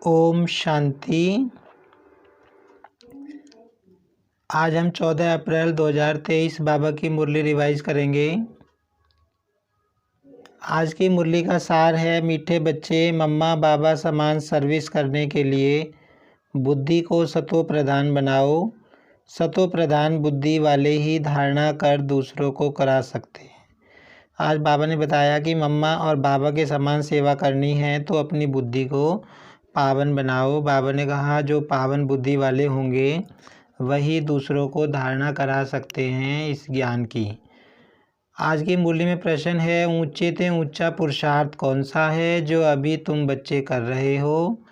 ओम शांति। आज हम 14 अप्रैल 2023 बाबा की मुरली रिवाइज करेंगे। आज की मुरली का सार है, मीठे बच्चे मम्मा बाबा समान सर्विस करने के लिए बुद्धि को सतो प्रधान बनाओ। सतो प्रधान बुद्धि वाले ही धारणा कर दूसरों को करा सकते हैं। आज बाबा ने बताया कि मम्मा और बाबा के समान सेवा करनी है तो अपनी बुद्धि को पावन बनाओ। बाबा ने कहा जो पावन बुद्धि वाले होंगे वही दूसरों को धारणा करा सकते हैं इस ज्ञान की। आज की मुरली में प्रश्न है, ऊंचे से ऊंचा पुरुषार्थ कौन सा है जो अभी तुम बच्चे कर रहे हो?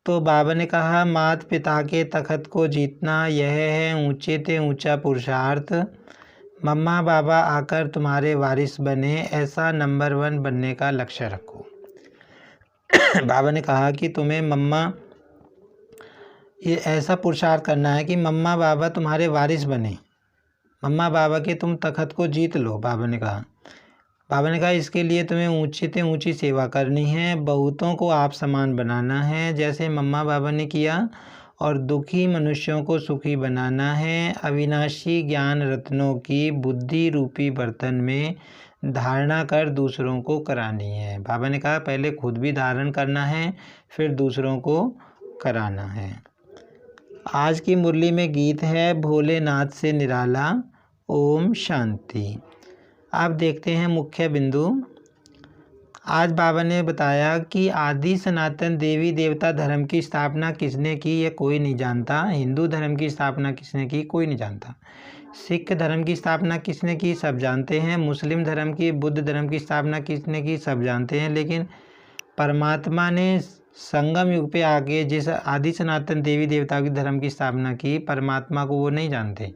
तो बाबा ने कहा माता पिता के तखत को जीतना यह है ऊंचे से ऊंचा पुरुषार्थ। मम्मा बाबा आकर तुम्हारे वारिस बने, ऐसा नंबर 1 बनने का लक्ष्य रखो। बाबा ने कहा कि तुम्हें मम्मा ये ऐसा पुरुषार्थ करना है कि मम्मा बाबा तुम्हारे वारिस बने, मम्मा बाबा के तुम तखत को जीत लो। बाबा ने कहा इसके लिए तुम्हें ऊंची से ऊंची सेवा करनी है, बहुतों को आप समान बनाना है जैसे मम्मा बाबा ने किया, और दुखी मनुष्यों को सुखी बनाना है। अविनाशी ज्ञान रत्नों की बुद्धि रूपी बर्तन में धारणा कर दूसरों को करानी है। बाबा ने कहा पहले खुद भी धारण करना है फिर दूसरों को कराना है। आज की मुरली में गीत है भोलेनाथ से निराला। ओम शांति। अब देखते हैं मुख्य बिंदु। आज बाबा ने बताया कि आदि सनातन देवी देवता धर्म की स्थापना किसने की ये कोई नहीं जानता। हिंदू धर्म की स्थापना किसने की कोई नहीं जानता। सिख धर्म की स्थापना किसने की सब जानते हैं। मुस्लिम धर्म की, बुद्ध धर्म की स्थापना किसने की सब जानते हैं। लेकिन परमात्मा ने संगम युग पे आके जिस आदि सनातन देवी देवता की धर्म की स्थापना की, परमात्मा को वो नहीं जानते।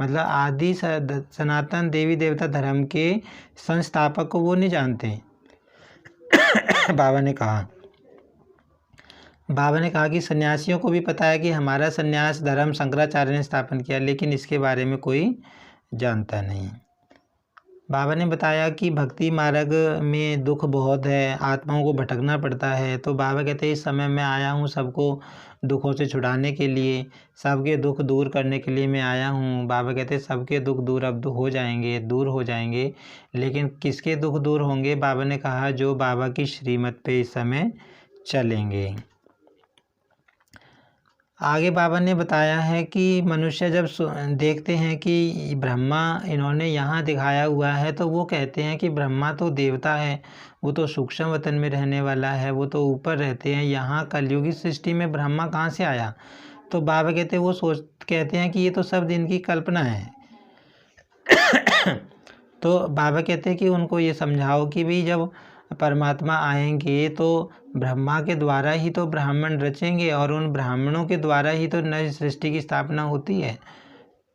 मतलब आदि सनातन देवी देवता धर्म के संस्थापक को वो नहीं जानते। बाबा ने कहा कि सन्यासियों को भी पता है कि हमारा सन्यास धर्म शंकराचार्य ने स्थापन किया, लेकिन इसके बारे में कोई जानता नहीं। बाबा ने बताया कि भक्ति मार्ग में दुख बहुत है, आत्माओं को भटकना पड़ता है। तो बाबा कहते हैं इस समय मैं आया हूँ सबको दुखों से छुड़ाने के लिए, सबके दुख दूर करने के लिए मैं आया हूँ। बाबा कहते हैं सबके दुख दूर अब हो जाएंगे। लेकिन किसके दुख दूर होंगे? बाबा ने कहा जो बाबा की श्रीमत पे इस समय चलेंगे। आगे बाबा ने बताया है कि मनुष्य जब देखते हैं कि ब्रह्मा इन्होंने यहाँ दिखाया हुआ है तो वो कहते हैं कि ब्रह्मा तो देवता है, वो तो सूक्ष्म वतन में रहने वाला है, वो तो ऊपर रहते हैं, यहाँ कलयुगी सृष्टि में ब्रह्मा कहाँ से आया? तो बाबा कहते हैं कि ये तो सब दिन की कल्पना है। तो बाबा कहते हैं कि उनको ये समझाओ कि भाई जब परमात्मा आएंगे तो ब्रह्मा के द्वारा ही तो ब्राह्मण रचेंगे और उन ब्राह्मणों के द्वारा ही तो नई सृष्टि की स्थापना होती है।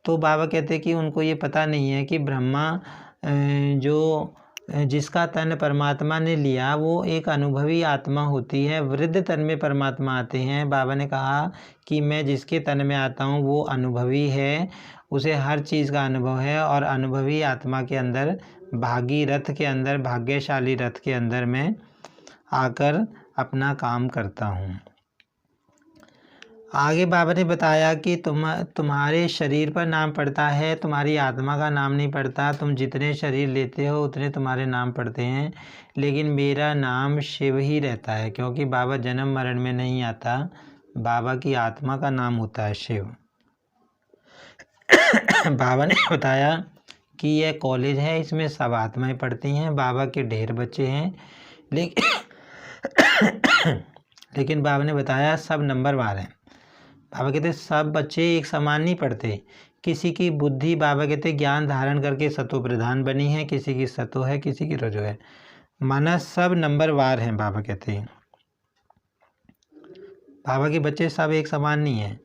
तो बाबा कहते हैं कि उनको ये पता नहीं है कि ब्रह्मा जो जिसका तन परमात्मा ने लिया वो एक अनुभवी आत्मा होती है, वृद्ध तन में परमात्मा आते हैं। बाबा ने कहा कि मैं जिसके तन में आता हूँ वो अनुभवी है, उसे हर चीज़ का अनुभव है, और अनुभवी आत्मा के अंदर भागी रथ के अंदर, भाग्यशाली रथ के अंदर मैं आकर अपना काम करता हूँ। आगे बाबा ने बताया कि तुम्हारे शरीर पर नाम पड़ता है, तुम्हारी आत्मा का नाम नहीं पड़ता। तुम जितने शरीर लेते हो उतने तुम्हारे नाम पड़ते हैं, लेकिन मेरा नाम शिव ही रहता है, क्योंकि बाबा जन्म मरण में नहीं आता, बाबा की आत्मा का नाम होता है शिव। बाबा ने बताया कि यह कॉलेज है, इसमें सब आत्माएं पढ़ती हैं, बाबा के ढेर बच्चे हैं, लेकिन बाबा ने बताया सब नंबरवार हैं। बाबा कहते सब बच्चे एक समान नहीं पढ़ते, किसी की बुद्धि बाबा कहते ज्ञान धारण करके सतो प्रधान बनी है, किसी की सतो है, किसी की रजो है, माना सब नंबरवार हैं। बाबा कहते हैं बाबा के बच्चे सब एक समान नहीं हैं।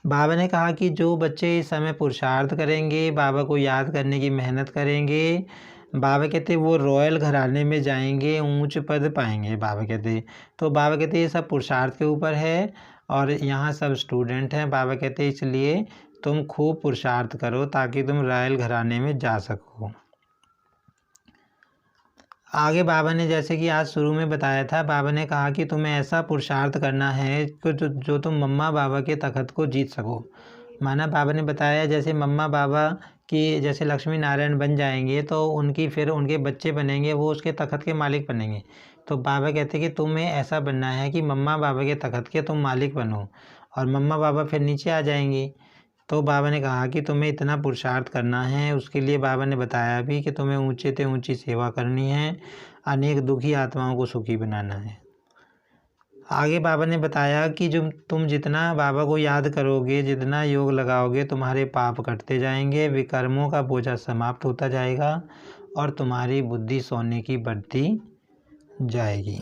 बाबा ने कहा कि जो बच्चे इस समय पुरुषार्थ करेंगे, बाबा को याद करने की मेहनत करेंगे, बाबा कहते वो रॉयल घराने में जाएंगे, ऊंच पद पाएंगे। बाबा कहते तो बाबा कहते ये सब पुरुषार्थ के ऊपर है, और यहाँ सब स्टूडेंट हैं। बाबा कहते इसलिए तुम खूब पुरुषार्थ करो ताकि तुम रॉयल घराने में जा सको। आगे बाबा ने जैसे कि आज शुरू में बताया था, बाबा ने कहा कि तुम्हें ऐसा पुरुषार्थ करना है कि जो तुम मम्मा बाबा के तखत को जीत सको। माना बाबा ने बताया जैसे मम्मा बाबा की जैसे लक्ष्मी नारायण बन जाएंगे तो उनकी फिर उनके बच्चे बनेंगे, वो उसके तखत के मालिक बनेंगे। तो बाबा कहते हैं कि तुम्हें ऐसा बनना है कि मम्मा बाबा के तखत के तुम मालिक बनो और मम्मा बाबा फिर नीचे आ जाएंगे। तो बाबा ने कहा कि तुम्हें इतना पुरुषार्थ करना है। उसके लिए बाबा ने बताया भी कि तुम्हें ऊंचे से ऊंची सेवा करनी है, अनेक दुखी आत्माओं को सुखी बनाना है। आगे बाबा ने बताया कि जो तुम जितना बाबा को याद करोगे, जितना योग लगाओगे, तुम्हारे पाप कटते जाएंगे, विकर्मों का बोझा समाप्त होता जाएगा और तुम्हारी बुद्धि सोने की बढ़ती जाएगी।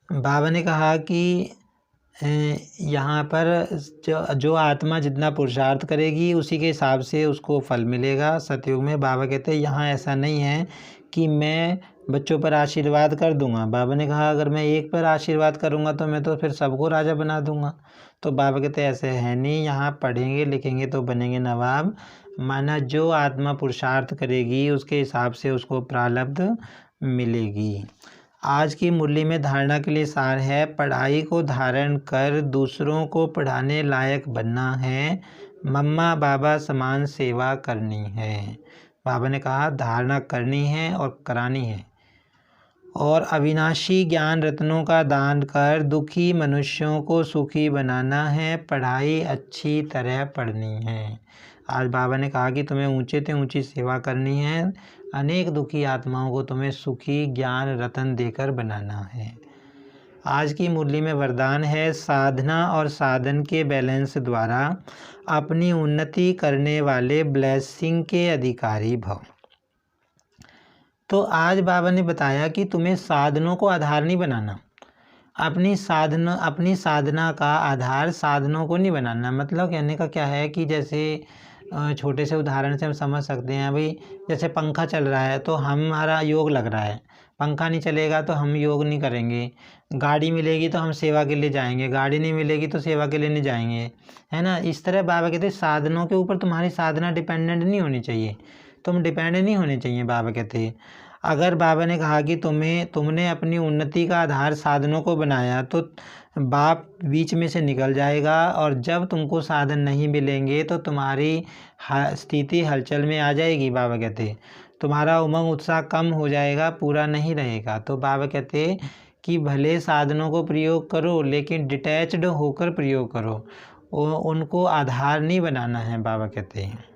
बाबा ने कहा कि यहाँ पर जो आत्मा जितना पुरुषार्थ करेगी उसी के हिसाब से उसको फल मिलेगा। सतयुग में बाबा कहते हैं यहाँ ऐसा नहीं है कि मैं बच्चों पर आशीर्वाद कर दूंगा। बाबा ने कहा अगर मैं एक पर आशीर्वाद करूंगा तो मैं तो फिर सबको राजा बना दूंगा। तो बाबा कहते हैं ऐसे है नहीं, यहाँ पढ़ेंगे लिखेंगे तो बनेंगे नवाब। माना जो आत्मा पुरुषार्थ करेगी उसके हिसाब से उसको प्रारब्ध मिलेगी। आज की मुरली में धारणा के लिए सार है, पढ़ाई को धारण कर दूसरों को पढ़ाने लायक बनना है, मम्मा बाबा समान सेवा करनी है। बाबा ने कहा धारणा करनी है और करानी है। और अविनाशी ज्ञान रत्नों का दान कर दुखी मनुष्यों को सुखी बनाना है, पढ़ाई अच्छी तरह पढ़नी है। आज बाबा ने कहा कि तुम्हें ऊंचे से ऊंची सेवा करनी है, अनेक दुखी आत्माओं को तुम्हें सुखी ज्ञान रतन देकर बनाना है। आज की मुरली में वरदान है, साधना और साधन के बैलेंस द्वारा अपनी उन्नति करने वाले ब्लेसिंग के अधिकारी भव। तो आज बाबा ने बताया कि तुम्हें साधनों को आधार नहीं बनाना, अपनी साधना का आधार साधनों को नहीं बनाना। मतलब कहने का क्या है कि जैसे छोटे से उदाहरण से हम समझ सकते हैं, भाई जैसे पंखा चल रहा है तो हमारा योग लग रहा है, पंखा नहीं चलेगा तो हम योग नहीं करेंगे। गाड़ी मिलेगी तो हम सेवा के लिए जाएंगे, गाड़ी नहीं मिलेगी तो सेवा के लिए नहीं जाएंगे, है ना। इस तरह बाबा कहते हैं साधनों के ऊपर तुम्हारी साधना डिपेंडेंट नहीं होनी चाहिए, तुम डिपेंडेंट नहीं होने चाहिए। बाबा कहते हैं अगर बाबा ने कहा कि तुमने अपनी उन्नति का आधार साधनों को बनाया तो बाप बीच में से निकल जाएगा और जब तुमको साधन नहीं मिलेंगे तो तुम्हारी स्थिति हलचल में आ जाएगी। बाबा कहते तुम्हारा उमंग उत्साह कम हो जाएगा, पूरा नहीं रहेगा। तो बाबा कहते कि भले साधनों को प्रयोग करो लेकिन डिटैच्ड होकर प्रयोग करो, उनको आधार नहीं बनाना है। बाबा कहते हैं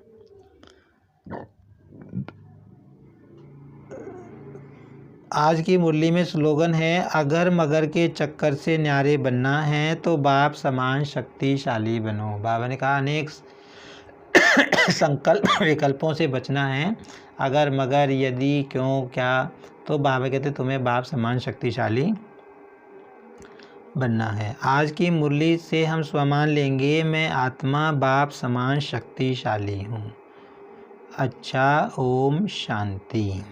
आज की मुरली में स्लोगन है, अगर मगर के चक्कर से न्यारे बनना है तो बाप समान शक्तिशाली बनो। बाबा ने कहा अनेक संकल्प विकल्पों से बचना है, अगर मगर यदि क्यों क्या, तो बाबा कहते तुम्हें बाप समान शक्तिशाली बनना है। आज की मुरली से हम स्वमान लेंगे, मैं आत्मा बाप समान शक्तिशाली हूँ। अच्छा, ओम शांति।